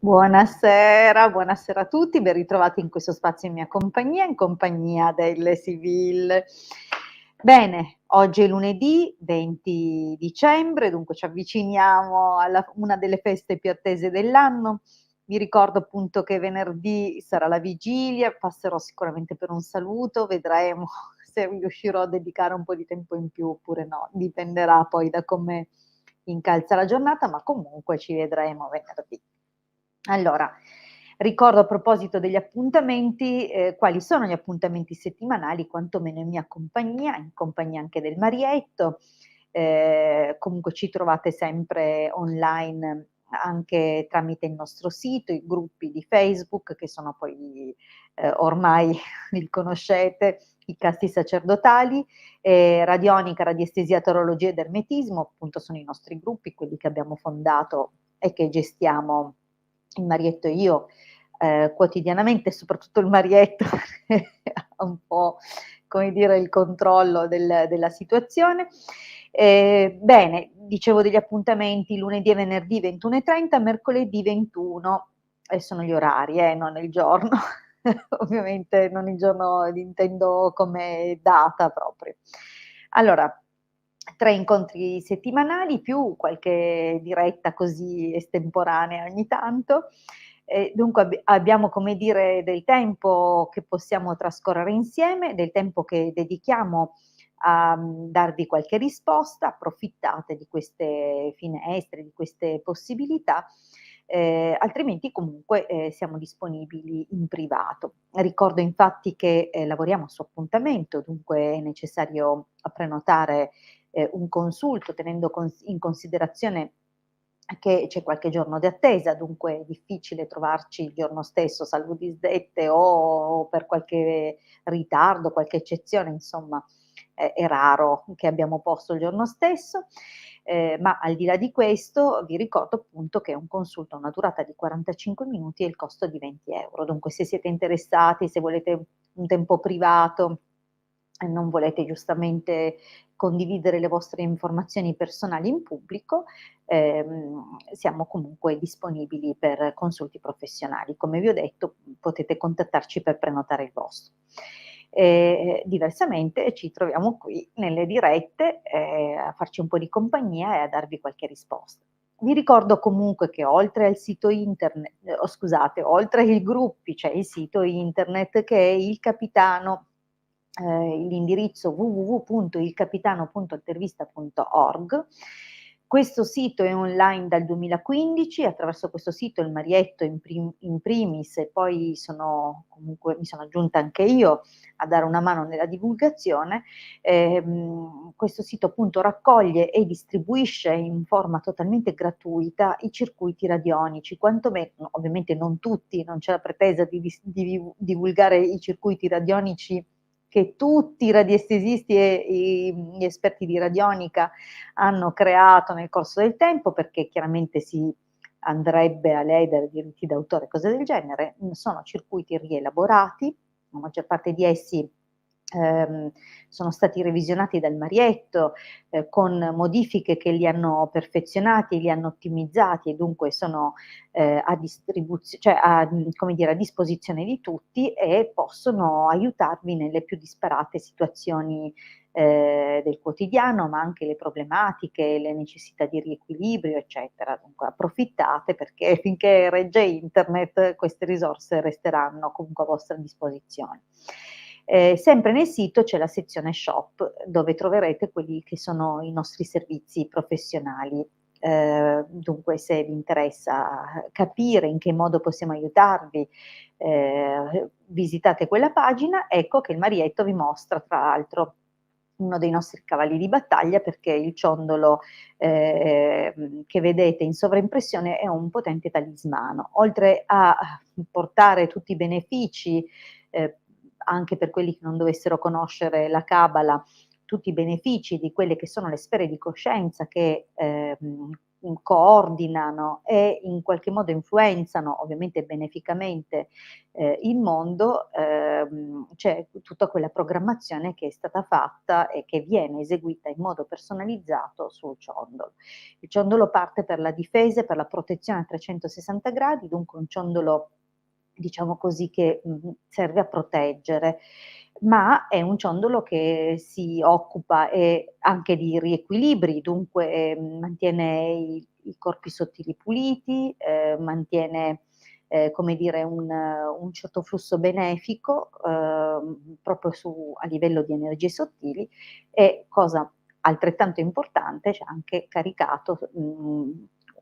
Buonasera, buonasera a tutti, ben ritrovati in questo spazio in mia compagnia, in compagnia del Civil. Bene, oggi è lunedì 20 dicembre, dunque ci avviciniamo alla una delle feste più attese dell'anno. Vi ricordo appunto che venerdì sarà la vigilia, passerò sicuramente per un saluto, vedremo se riuscirò a dedicare un po' di tempo in più oppure no, dipenderà poi da come incalza la giornata, ma comunque ci vedremo venerdì. Allora, ricordo a proposito degli appuntamenti, quali sono gli appuntamenti settimanali, quantomeno in mia compagnia, in compagnia anche del marietto. Comunque ci trovate sempre online anche tramite il nostro sito, i gruppi di Facebook che sono poi, ormai li conoscete, i casti sacerdotali, radionica, radiestesia, tarologia ed ermetismo, appunto sono i nostri gruppi, quelli che abbiamo fondato e che gestiamo il marietto e io, quotidianamente, soprattutto il marietto ha un po', come dire, il controllo della situazione. Bene, dicevo degli appuntamenti lunedì e venerdì 21:30, mercoledì 21, e sono gli orari, non il giorno. Ovviamente non il giorno intendo come data proprio. Allora, 3 incontri settimanali più qualche diretta così estemporanea ogni tanto. Dunque abbiamo, come dire, del tempo che possiamo trascorrere insieme, del tempo che dedichiamo a, darvi qualche risposta, approfittate di queste finestre, di queste possibilità, altrimenti comunque, siamo disponibili in privato. Ricordo infatti che, lavoriamo su appuntamento, dunque è necessario prenotare, un consulto tenendo in considerazione che c'è qualche giorno di attesa, dunque è difficile trovarci il giorno stesso, salvo disdette o per qualche ritardo, qualche eccezione, insomma, è raro che abbiamo posto il giorno stesso. Ma al di là di questo vi ricordo appunto che un consulto ha una durata di 45 minuti e il costo di 20 €. Dunque se siete interessati, se volete un tempo privato e non volete giustamente condividere le vostre informazioni personali in pubblico, siamo comunque disponibili per consulti professionali. Come vi ho detto, potete contattarci per prenotare il vostro. Diversamente ci troviamo qui nelle dirette, a farci un po' di compagnia e a darvi qualche risposta. Vi ricordo comunque che oltre al sito internet scusate, oltre ai gruppi c'è il sito internet che è Il Capitano, l'indirizzo www.ilcapitano.intervista.org. Questo sito è online dal 2015, attraverso questo sito il marietto in primis e poi comunque mi sono aggiunta anche io a dare una mano nella divulgazione. Questo sito appunto raccoglie e distribuisce in forma totalmente gratuita i circuiti radionici, ovviamente non tutti, non c'è la pretesa di divulgare i circuiti radionici che tutti i radiestesisti e gli esperti di radionica hanno creato nel corso del tempo, perché chiaramente si andrebbe a ledere diritti d'autore e cose del genere. Sono circuiti rielaborati, la maggior parte di essi ehm, sono stati revisionati dal Marietto, con modifiche che li hanno perfezionati, li hanno ottimizzati e dunque sono, come dire, a disposizione di tutti e possono aiutarvi nelle più disparate situazioni, del quotidiano, ma anche le problematiche, le necessità di riequilibrio, eccetera. Dunque approfittate perché finché regge internet queste risorse resteranno comunque a vostra disposizione. Sempre nel sito c'è la sezione shop, dove troverete quelli che sono i nostri servizi professionali. Dunque se vi interessa capire in che modo possiamo aiutarvi, visitate quella pagina. Ecco che il Marietto vi mostra tra l'altro uno dei nostri cavalli di battaglia, perché il ciondolo, che vedete in sovraimpressione è un potente talismano. Oltre a portare tutti i benefici, anche per quelli che non dovessero conoscere la cabala, tutti i benefici di quelle che sono le sfere di coscienza che, coordinano e in qualche modo influenzano, ovviamente beneficamente, il mondo, c'è tutta quella programmazione che è stata fatta e che viene eseguita in modo personalizzato sul ciondolo. Il ciondolo parte per la difesa e per la protezione a 360 gradi, dunque un ciondolo, diciamo così, che, serve a proteggere, ma è un ciondolo che si occupa, anche di riequilibri, dunque, mantiene i corpi sottili puliti, mantiene, come dire, un certo flusso benefico, proprio a livello di energie sottili e, cosa altrettanto importante, c'è anche caricato,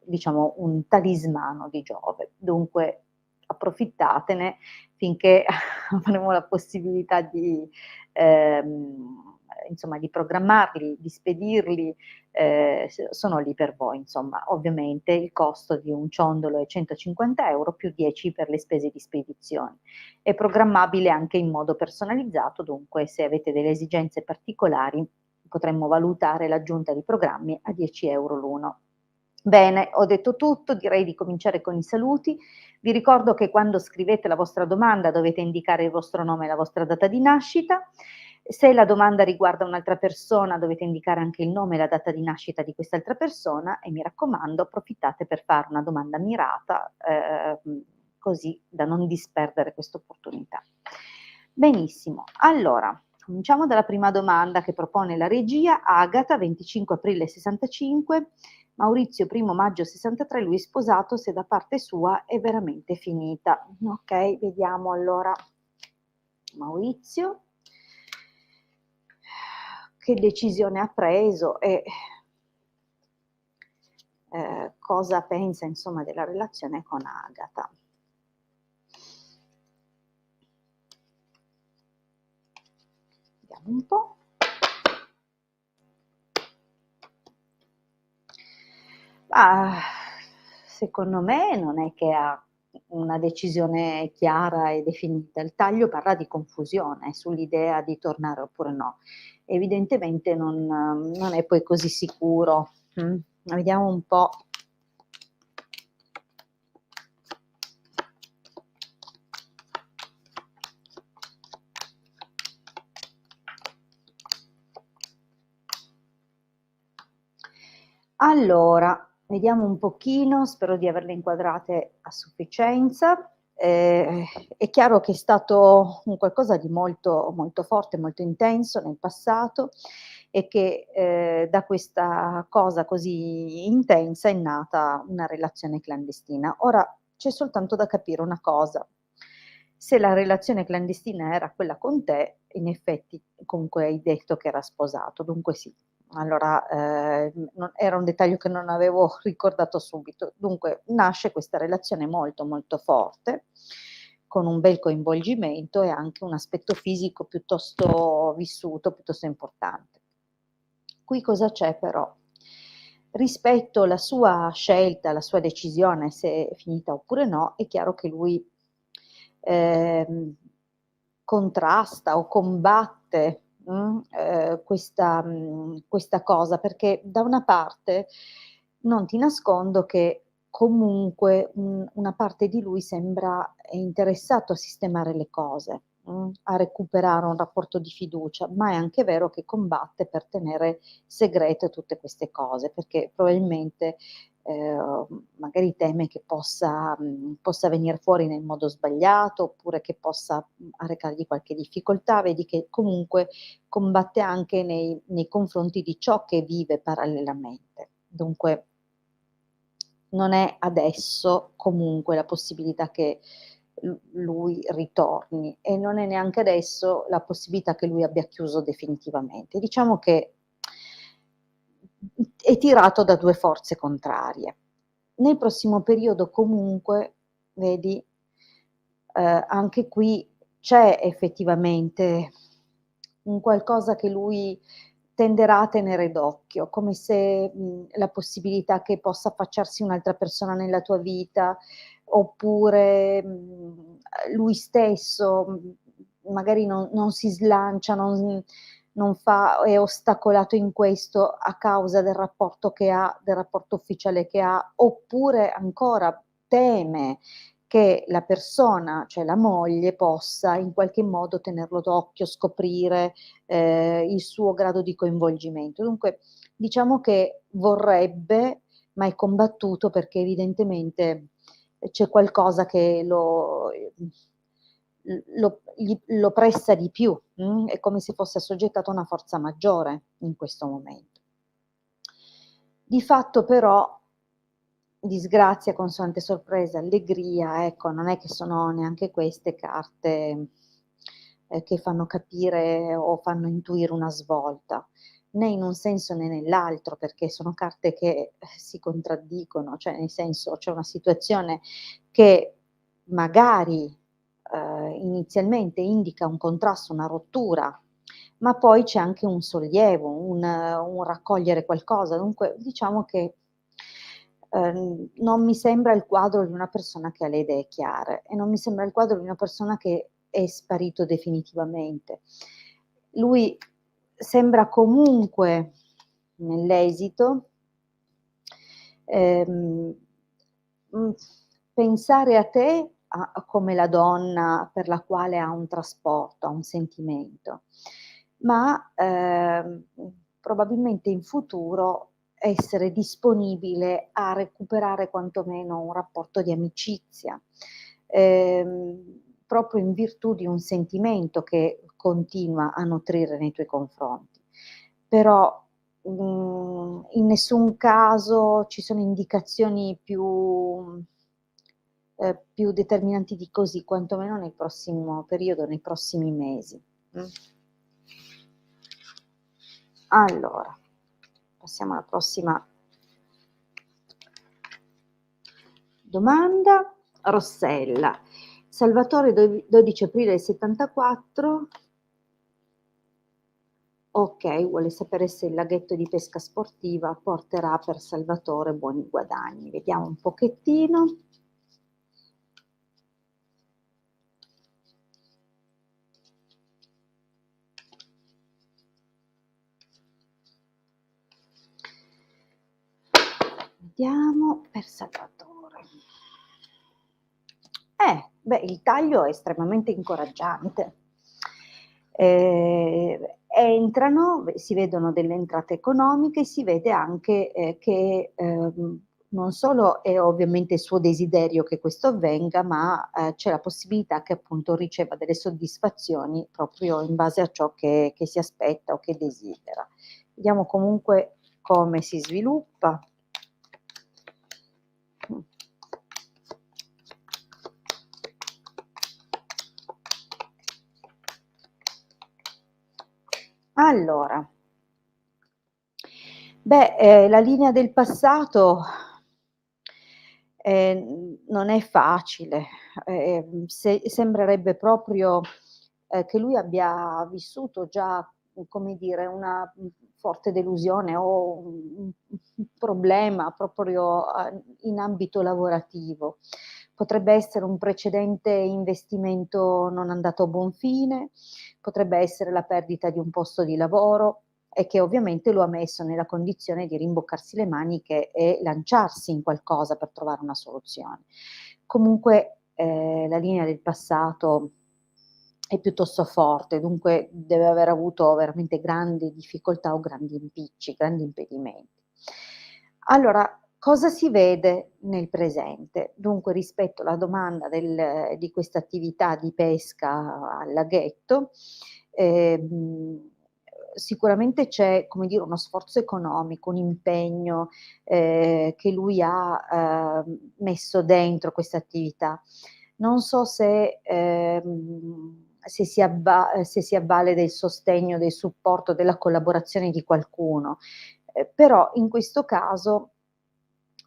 diciamo un talismano di Giove. Dunque approfittatene finché avremo la possibilità di, insomma, di programmarli, di spedirli, sono lì per voi, insomma. Ovviamente il costo di un ciondolo è 150 € più 10 per le spese di spedizione. È programmabile anche in modo personalizzato, dunque se avete delle esigenze particolari potremmo valutare l'aggiunta di programmi a 10 € l'uno. Bene, ho detto tutto, direi di cominciare con i saluti. Vi ricordo che quando scrivete la vostra domanda dovete indicare il vostro nome e la vostra data di nascita. Se la domanda riguarda un'altra persona dovete indicare anche il nome e la data di nascita di quest'altra persona e mi raccomando approfittate per fare una domanda mirata, così da non disperdere questa opportunità. Benissimo, allora cominciamo dalla prima domanda che propone la regia. Agata, 25 aprile 65, Maurizio 1 maggio 63, lui sposato, se da parte sua è veramente finita. Ok, vediamo allora Maurizio che decisione ha preso e cosa pensa insomma della relazione con Agata. Vediamo un po'. Secondo me non è che ha una decisione chiara e definita. Il taglio parla di confusione sull'idea di tornare oppure no. Evidentemente non è poi così sicuro. Vediamo un po'. Allora, vediamo un pochino, spero di averle inquadrate a sufficienza. È chiaro che è stato un qualcosa di molto, molto forte, molto intenso nel passato e che da questa cosa così intensa è nata una relazione clandestina. Ora c'è soltanto da capire una cosa: se la relazione clandestina era quella con te, in effetti comunque hai detto che era sposato, dunque sì. Allora, era un dettaglio che non avevo ricordato subito. Dunque, nasce questa relazione molto, molto forte, con un bel coinvolgimento e anche un aspetto fisico piuttosto vissuto, piuttosto importante. Qui cosa c'è però? Rispetto alla sua scelta, alla sua decisione se è finita oppure no, è chiaro che lui ehm, contrasta o combatte questa cosa, perché da una parte non ti nascondo che comunque una parte di lui sembra interessato a sistemare le cose, a recuperare un rapporto di fiducia, ma è anche vero che combatte per tenere segrete tutte queste cose, perché probabilmente magari teme che possa venir fuori nel modo sbagliato, oppure che possa, arrecargli qualche difficoltà. Vedi che comunque combatte anche nei confronti di ciò che vive parallelamente. Dunque non è adesso comunque la possibilità che lui ritorni e non è neanche adesso la possibilità che lui abbia chiuso definitivamente. Diciamo che è tirato da 2 forze contrarie. Nel prossimo periodo comunque, vedi, anche qui c'è effettivamente un qualcosa che lui tenderà a tenere d'occhio, come se, la possibilità che possa affacciarsi un'altra persona nella tua vita, oppure, lui stesso, magari non si slancia, è ostacolato in questo a causa del rapporto che ha, del rapporto ufficiale che ha, oppure ancora teme che la persona, cioè la moglie, possa in qualche modo tenerlo d'occhio, scoprire, il suo grado di coinvolgimento. Dunque, diciamo che vorrebbe, ma è combattuto perché evidentemente c'è qualcosa che lo pressa di più, è come se fosse assoggettato a una forza maggiore in questo momento. Di fatto però, disgrazia, consolante sorpresa, allegria, ecco, non è che sono neanche queste carte che fanno capire o fanno intuire una svolta, né in un senso né nell'altro, perché sono carte che si contraddicono, cioè nel senso c'è una situazione che magari inizialmente indica un contrasto, una rottura, ma poi c'è anche un sollievo, un raccogliere qualcosa. Dunque diciamo che non mi sembra il quadro di una persona che ha le idee chiare e non mi sembra il quadro di una persona che è sparito definitivamente. Lui sembra comunque nell'esito ehm, mhmm, pensare a te come la donna per la quale ha un trasporto, ha un sentimento, ma, probabilmente in futuro essere disponibile a recuperare quantomeno un rapporto di amicizia, proprio in virtù di un sentimento che continua a nutrire nei tuoi confronti. Però, in nessun caso ci sono indicazioni più determinanti di così, quantomeno nel prossimo periodo, nei prossimi mesi. Allora, passiamo alla prossima domanda. Rossella. Salvatore 12 aprile del 74. Ok, vuole sapere se il laghetto di pesca sportiva porterà per Salvatore buoni guadagni. Vediamo un pochettino. Vediamo per Salvatore. Beh, il taglio è estremamente incoraggiante. Si vedono delle entrate economiche, si vede anche che non solo è ovviamente il suo desiderio che questo avvenga, ma c'è la possibilità che appunto riceva delle soddisfazioni proprio in base a ciò che si aspetta o che desidera. Vediamo comunque come si sviluppa. Allora, la linea del passato, non è facile, sembrerebbe proprio, che lui abbia vissuto già, come dire, una, forte delusione o un problema proprio in ambito lavorativo. Potrebbe essere un precedente investimento non andato a buon fine, potrebbe essere la perdita di un posto di lavoro e che ovviamente lo ha messo nella condizione di rimboccarsi le maniche e lanciarsi in qualcosa per trovare una soluzione. Comunque la linea del passato è piuttosto forte, dunque deve aver avuto veramente grandi difficoltà o grandi impicci, grandi impedimenti. Allora, cosa si vede nel presente? Dunque, rispetto alla domanda di questa attività di pesca al laghetto, ehm, sicuramente c'è, come dire, uno sforzo economico, un impegno, che lui ha, messo dentro questa attività. Non so se si avvale del sostegno, del supporto, della collaborazione di qualcuno, però in questo caso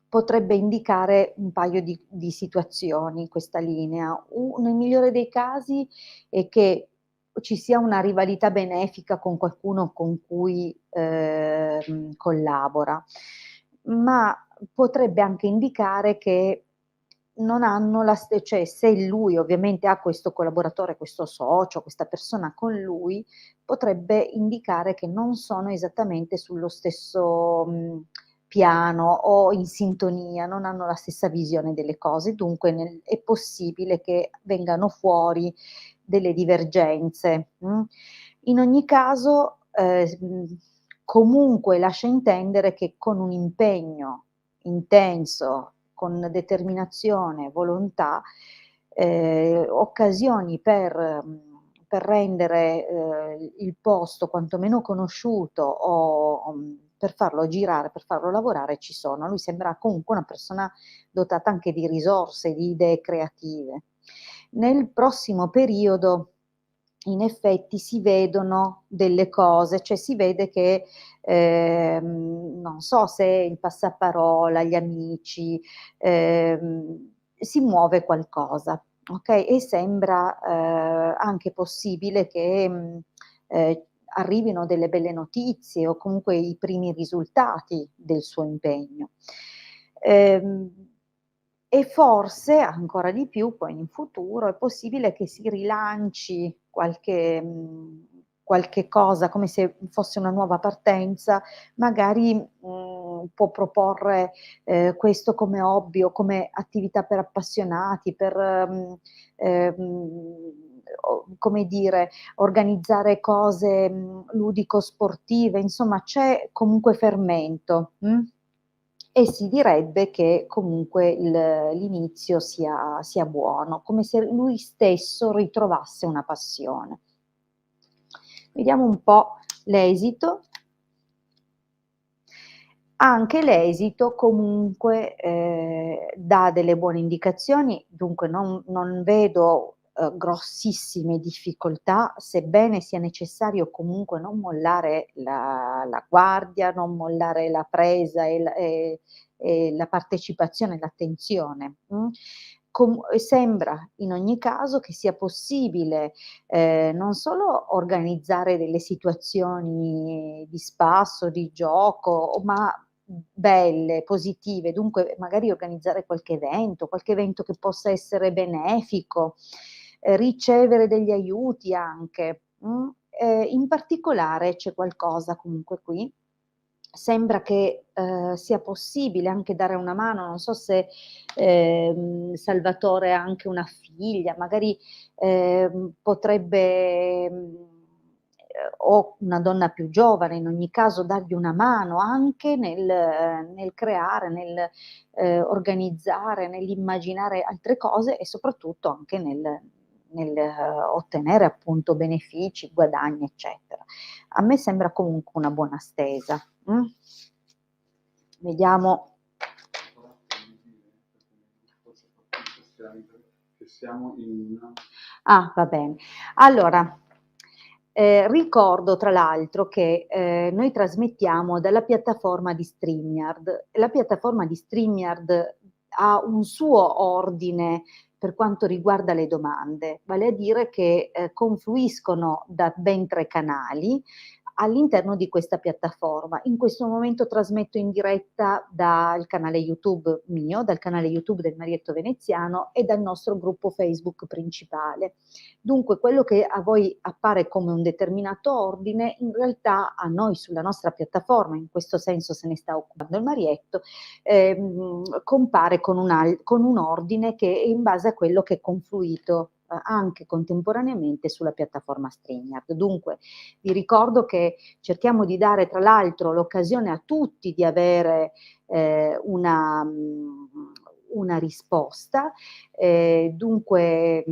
potrebbe indicare un paio di situazioni questa linea. Nel migliore dei casi è che ci sia una rivalità benefica con qualcuno con cui, collabora, ma potrebbe anche indicare che non hanno cioè se lui ovviamente ha questo collaboratore, questo socio, questa persona con lui, potrebbe indicare che non sono esattamente sullo stesso piano o in sintonia, non hanno la stessa visione delle cose, dunque è possibile che vengano fuori delle divergenze. In ogni caso, comunque lascia intendere che con un impegno intenso, con determinazione, volontà, occasioni per rendere il posto quantomeno conosciuto o per farlo girare, per farlo lavorare ci sono. Lui sembra comunque una persona dotata anche di risorse, di idee creative. Nel prossimo periodo in effetti si vedono delle cose, cioè si vede che non so se il passaparola, gli amici, si muove qualcosa, ok? E sembra anche possibile che arrivino delle belle notizie o comunque i primi risultati del suo impegno. E forse ancora di più poi in futuro è possibile che si rilanci qualche cosa, come se fosse una nuova partenza, magari può proporre questo come hobby o come attività per appassionati, per come dire, organizzare cose ludico-sportive, insomma c'è comunque fermento. E si direbbe che comunque l'inizio sia buono, come se lui stesso ritrovasse una passione. Vediamo un po' l'esito. Anche l'esito comunque dà delle buone indicazioni, dunque non vedo grossissime difficoltà, sebbene sia necessario comunque non mollare la guardia, non mollare la presa e la partecipazione, l'attenzione. Sembra in ogni caso che sia possibile non solo organizzare delle situazioni di spasso, di gioco, ma belle, positive, dunque magari organizzare qualche evento che possa essere benefico, ricevere degli aiuti anche. In particolare c'è qualcosa comunque qui, sembra che sia possibile anche dare una mano, non so se Salvatore ha anche una figlia, magari potrebbe o una donna più giovane, in ogni caso dargli una mano anche nel creare, nel organizzare, nell'immaginare altre cose e soprattutto anche nel ottenere appunto benefici, guadagni, eccetera. A me sembra comunque una buona stesa. Vediamo. Ah, va bene. Allora, ricordo tra l'altro che noi trasmettiamo dalla piattaforma di StreamYard. La piattaforma di StreamYard ha un suo ordine per quanto riguarda le domande, vale a dire che confluiscono da ben 3 canali all'interno di questa piattaforma. In questo momento trasmetto in diretta dal canale YouTube mio, dal canale YouTube del Marietto Veneziano e dal nostro gruppo Facebook principale. Dunque quello che a voi appare come un determinato ordine, in realtà a noi sulla nostra piattaforma, in questo senso se ne sta occupando il Marietto, compare con un ordine che è in base a quello che è confluito anche contemporaneamente sulla piattaforma StreamYard. Dunque vi ricordo che cerchiamo di dare tra l'altro l'occasione a tutti di avere una risposta, dunque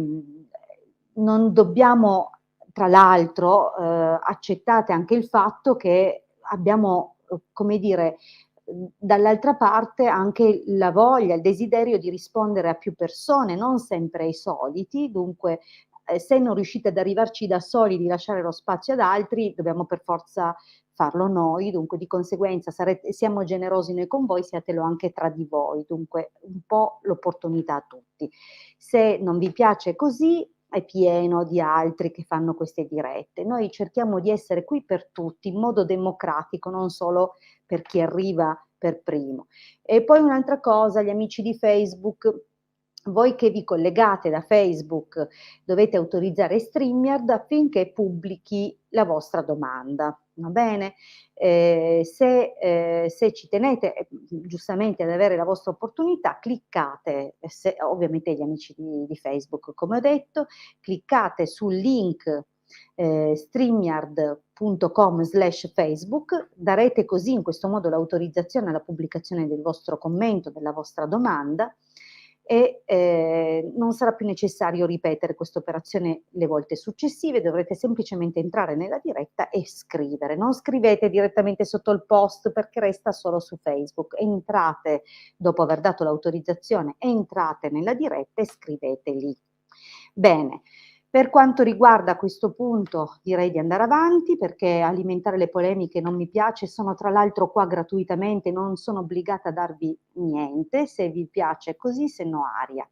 non dobbiamo tra l'altro accettate anche il fatto che abbiamo, come dire, dall'altra parte anche la voglia, il desiderio di rispondere a più persone, non sempre ai soliti, dunque se non riuscite ad arrivarci da soli, di lasciare lo spazio ad altri, dobbiamo per forza farlo noi, dunque di conseguenza siamo generosi noi con voi, siatelo anche tra di voi, dunque un po' l'opportunità a tutti. Se non vi piace così, è pieno di altri che fanno queste dirette. Noi cerchiamo di essere qui per tutti, in modo democratico, non solo per chi arriva per primo. E poi un'altra cosa, gli amici di Facebook Voi che vi collegate da Facebook dovete autorizzare StreamYard affinché pubblichi la vostra domanda, va bene? Se ci tenete giustamente ad avere la vostra opportunità, cliccate, ovviamente gli amici di Facebook, come ho detto, cliccate sul link streamyard.com/Facebook, darete così in questo modo l'autorizzazione alla pubblicazione del vostro commento, della vostra domanda, e non sarà più necessario ripetere questa operazione le volte successive, dovrete semplicemente entrare nella diretta e scrivere. Non scrivete direttamente sotto il post perché resta solo su Facebook. Entrate, dopo aver dato l'autorizzazione, entrate nella diretta e scrivete lì. Bene. Per quanto riguarda questo punto, direi di andare avanti perché alimentare le polemiche non mi piace, sono tra l'altro qua gratuitamente, non sono obbligata a darvi niente, se vi piace così, se no aria.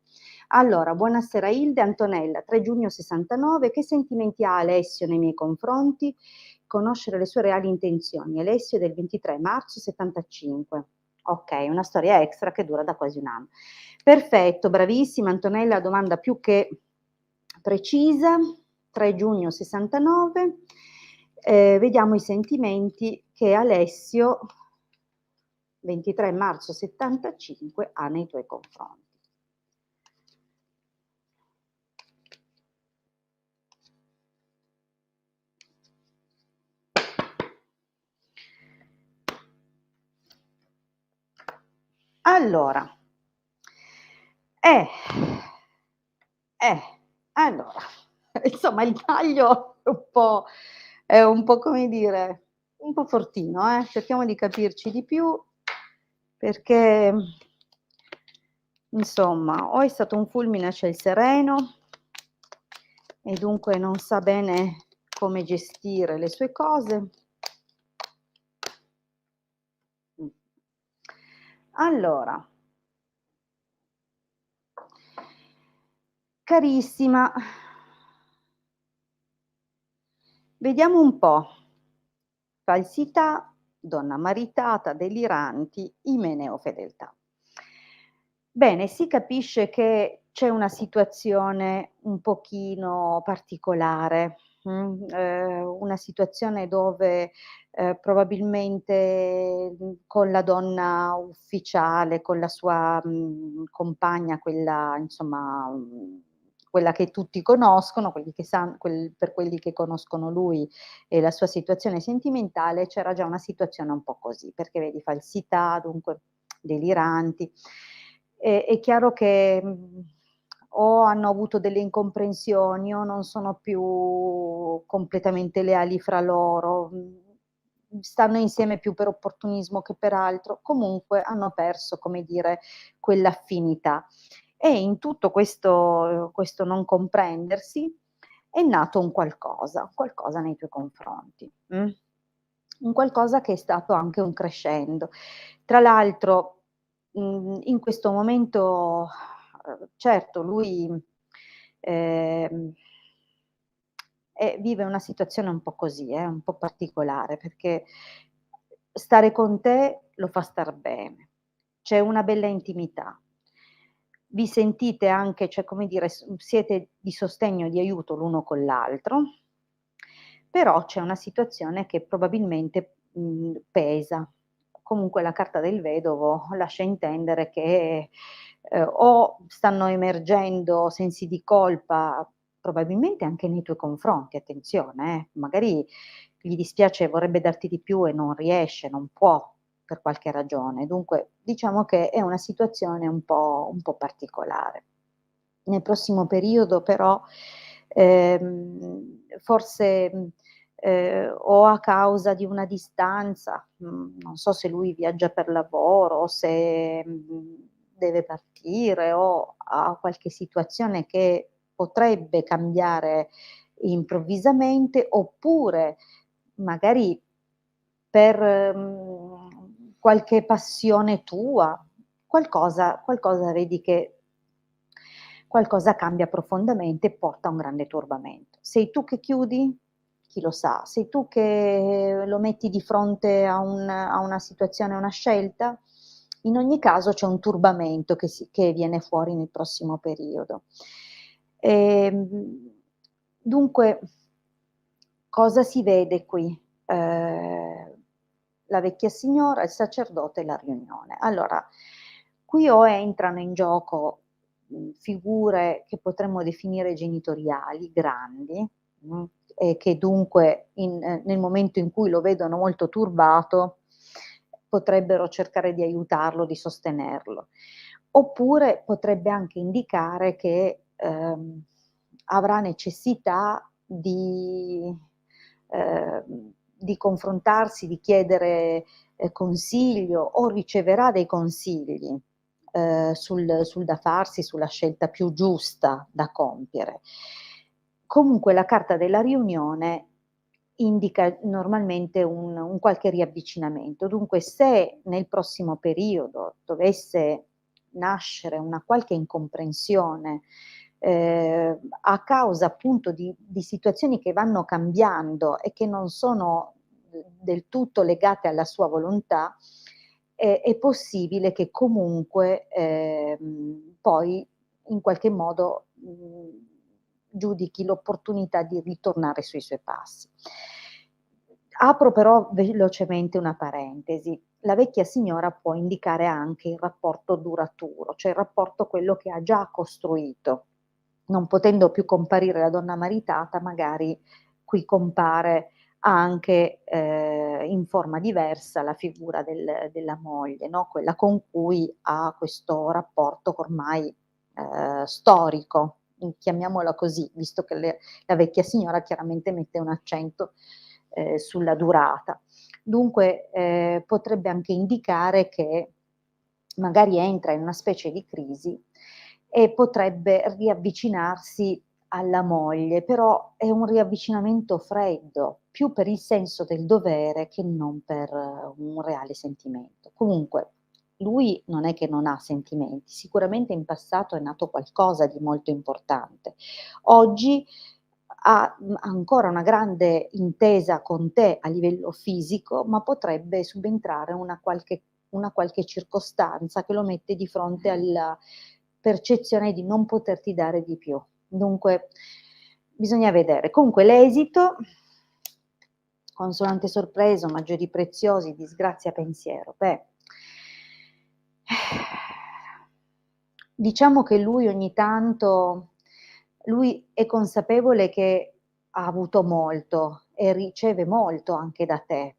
Allora, buonasera Ilde, Antonella, 3 giugno 69, che sentimenti ha Alessio nei miei confronti? Conoscere le sue reali intenzioni. Alessio è del 23 marzo 75. Ok, una storia extra che dura da quasi un anno. Perfetto, bravissima Antonella, domanda più che precisa, 3 giugno 69, vediamo i sentimenti che Alessio, 23 marzo 75, ha nei tuoi confronti. Allora, eh, allora, insomma il taglio è un po' come dire, un po' fortino, cerchiamo di capirci di più, perché insomma o è stato un fulmine a ciel sereno e dunque non sa bene come gestire le sue cose. Allora, carissima, vediamo un po'. Falsità, donna maritata, deliranti, imeneo fedeltà. Bene, si capisce che c'è una situazione un pochino particolare, una situazione dove probabilmente con la donna ufficiale, con la sua compagna, quella insomma, quella che tutti conoscono, quelli che per quelli che conoscono lui e la sua situazione sentimentale, c'era già una situazione un po' così, perché vedi falsità, dunque deliranti. È chiaro che o hanno avuto delle incomprensioni o non sono più completamente leali fra loro, stanno insieme più per opportunismo che per altro, comunque hanno perso, come dire, quell'affinità. E in tutto questo non comprendersi è nato un qualcosa nei tuoi confronti, un qualcosa che è stato anche un crescendo. Tra l'altro, in questo momento, certo lui, ehm, vive una situazione un po' così, un po' particolare, perché stare con te lo fa star bene, c'è una bella intimità. Vi sentite anche, cioè come dire, siete di sostegno e di aiuto l'uno con l'altro, però c'è una situazione che probabilmente, pesa. Comunque la carta del vedovo lascia intendere che, o stanno emergendo sensi di colpa, probabilmente anche nei tuoi confronti, attenzione magari gli dispiace, vorrebbe darti di più e non riesce, non può per qualche ragione. Dunque diciamo che è una situazione un po' particolare. Nel prossimo periodo però, forse, o a causa di una distanza, non so se lui viaggia per lavoro o se, deve partire o ha qualche situazione che potrebbe cambiare improvvisamente, oppure magari per, qualche passione tua, qualcosa vedi che qualcosa cambia profondamente e porta a un grande turbamento. Sei tu che chiudi? Chi lo sa? Sei tu che lo metti di fronte a una situazione, a una scelta? In ogni caso c'è un turbamento che viene fuori nel prossimo periodo. Dunque, cosa si vede qui? La vecchia signora, il sacerdote e la riunione. Allora, qui o entrano in gioco figure che potremmo definire genitoriali, grandi, e che dunque nel momento in cui lo vedono molto turbato potrebbero cercare di aiutarlo, di sostenerlo. Oppure potrebbe anche indicare che avrà necessità di confrontarsi, di chiedere consiglio o riceverà dei consigli sul da farsi, sulla scelta più giusta da compiere. Comunque la carta della riunione indica normalmente un qualche riavvicinamento. Dunque se nel prossimo periodo dovesse nascere una qualche incomprensione, a causa appunto di situazioni che vanno cambiando e che non sono del tutto legate alla sua volontà, è possibile che comunque, poi in qualche modo, giudichi l'opportunità di ritornare sui suoi passi. Apro però velocemente una parentesi. La vecchia signora può indicare anche il rapporto duraturo, cioè il rapporto quello che ha già costruito. Non potendo più comparire la donna maritata, magari qui compare anche in forma diversa la figura della moglie, no? Quella con cui ha questo rapporto ormai storico, chiamiamola così, visto che la vecchia signora chiaramente mette un accento sulla durata. Dunque potrebbe anche indicare che magari entra in una specie di crisi e potrebbe riavvicinarsi alla moglie, però è un riavvicinamento freddo, più per il senso del dovere che non per un reale sentimento. Comunque, lui non è che non ha sentimenti, sicuramente in passato è nato qualcosa di molto importante. Oggi ha ancora una grande intesa con te a livello fisico, ma potrebbe subentrare una qualche circostanza che lo mette di fronte alla percezione di non poterti dare di più. Dunque bisogna vedere. Comunque l'esito, consonante sorpreso, maggiori preziosi, disgrazia, pensiero. Beh, diciamo che lui ogni tanto, lui è consapevole che ha avuto molto e riceve molto anche da te,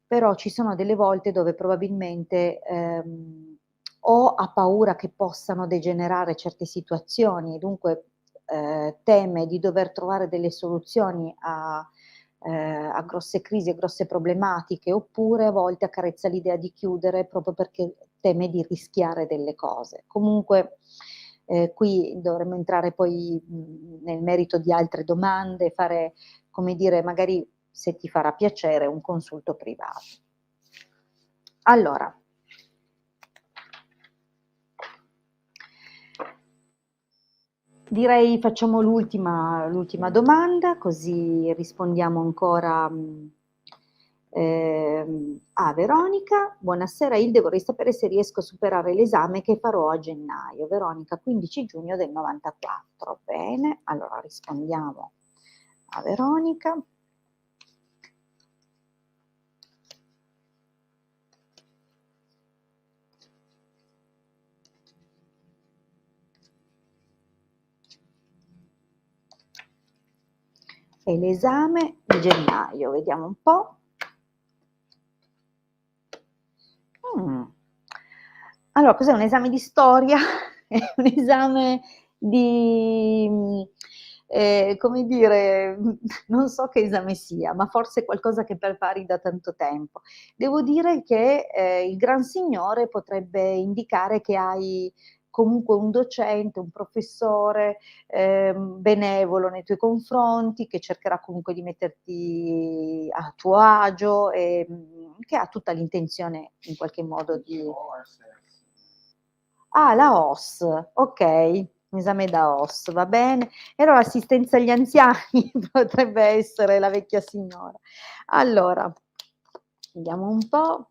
però ci sono delle volte dove probabilmente o ha paura che possano degenerare certe situazioni e dunque teme di dover trovare delle soluzioni a grosse crisi, a grosse problematiche, oppure a volte accarezza l'idea di chiudere proprio perché teme di rischiare delle cose. Comunque qui dovremmo entrare poi nel merito di altre domande, fare, come dire, magari se ti farà piacere, un consulto privato. Allora, direi facciamo l'ultima domanda, così rispondiamo ancora a Veronica. Buonasera Ilde, vorrei sapere se riesco a superare l'esame che farò a gennaio. Veronica, 15 giugno del 94. Bene, allora rispondiamo a Veronica. E l'esame di gennaio, vediamo un po'. Allora, cos'è un esame di storia? È un esame di, come dire, non so che esame sia, ma forse qualcosa che prepari da tanto tempo. Devo dire che il Gran Signore potrebbe indicare che hai comunque un docente, un professore benevolo nei tuoi confronti, che cercherà comunque di metterti a tuo agio e che ha tutta l'intenzione in qualche modo di... Ah, la OS, ok, esame da OS, va bene. E allora assistenza agli anziani potrebbe essere la vecchia signora. Allora, vediamo un po'.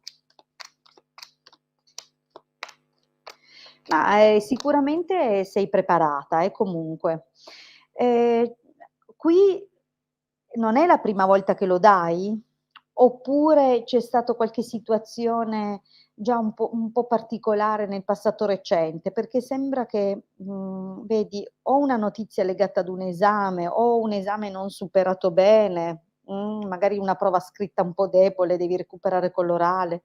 Ma, sicuramente sei preparata, comunque. Ehm, Qui non è la prima volta che lo dai? Oppure c'è stato qualche situazione già un po' particolare nel passato recente? Perché sembra che, vedi, o una notizia legata ad un esame, o un esame non superato bene, magari una prova scritta un po' debole, devi recuperare con l'orale.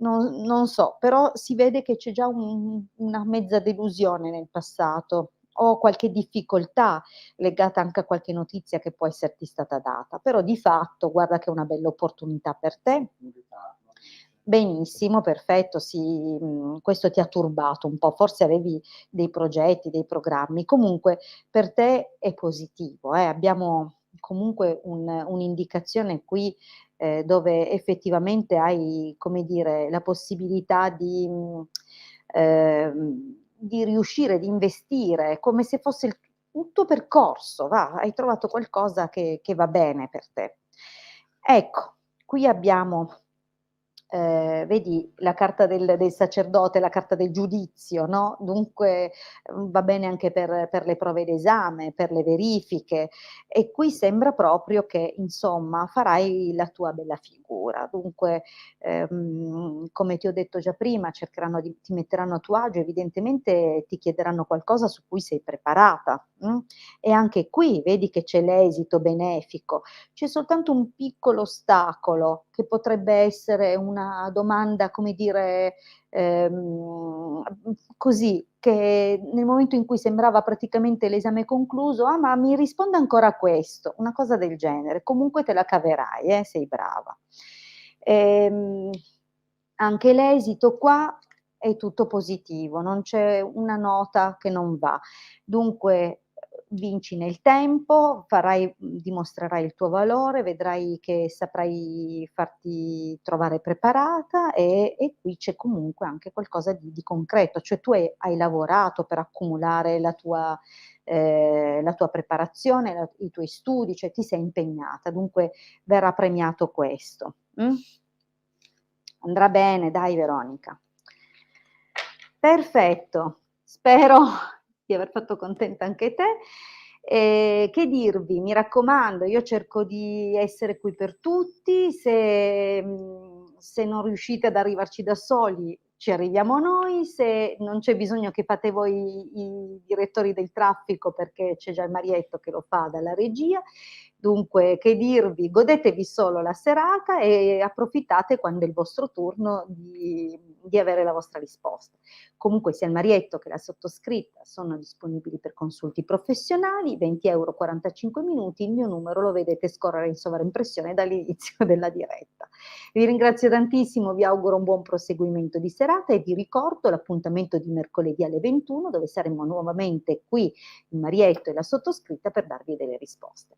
Non so, però si vede che c'è già una mezza delusione nel passato, o qualche difficoltà legata anche a qualche notizia che può esserti stata data, però di fatto guarda che è una bella opportunità per te. Benissimo, perfetto, sì, questo ti ha turbato un po', forse avevi dei progetti, dei programmi. Comunque per te è positivo, abbiamo comunque un'indicazione qui, dove effettivamente hai, come dire, la possibilità di riuscire, di investire, come se fosse il tuo percorso, va, hai trovato qualcosa che va bene per te. Ecco, qui abbiamo, vedi la carta del sacerdote, la carta del giudizio, no, dunque, va bene anche per le prove d'esame, per le verifiche, e qui sembra proprio che, insomma, farai la tua bella figura. Dunque, come ti ho detto già prima, cercheranno ti metteranno a tuo agio, evidentemente ti chiederanno qualcosa su cui sei preparata, e anche qui vedi che c'è l'esito benefico. C'è soltanto un piccolo ostacolo, che potrebbe essere una domanda, come dire, così, che nel momento in cui sembrava praticamente l'esame concluso: "Ah, ma mi risponda ancora a questo", una cosa del genere. Comunque te la caverai, sei brava. Ehm, Anche l'esito qua è tutto positivo, non c'è una nota che non va. Dunque, vinci nel tempo, dimostrerai il tuo valore, vedrai che saprai farti trovare preparata, e qui c'è comunque anche qualcosa di concreto, cioè tu hai lavorato per accumulare la tua preparazione, i tuoi studi, cioè ti sei impegnata, dunque verrà premiato questo. Andrà bene, dai Veronica. Perfetto, spero di aver fatto contenta anche te. Che dirvi, mi raccomando, io cerco di essere qui per tutti, se non riuscite ad arrivarci da soli, ci arriviamo noi, se non c'è bisogno che fate voi i direttori del traffico, perché c'è già il Marietto che lo fa dalla regia. Dunque, che dirvi, godetevi solo la serata e approfittate quando è il vostro turno di avere la vostra risposta. Comunque sia il Marietto che la sottoscritta sono disponibili per consulti professionali, 20 €, 45 minuti, il mio numero lo vedete scorrere in sovraimpressione dall'inizio della diretta. Vi ringrazio tantissimo, vi auguro un buon proseguimento di serata e vi ricordo l'appuntamento di mercoledì alle 21, dove saremo nuovamente qui il Marietto e la sottoscritta per darvi delle risposte.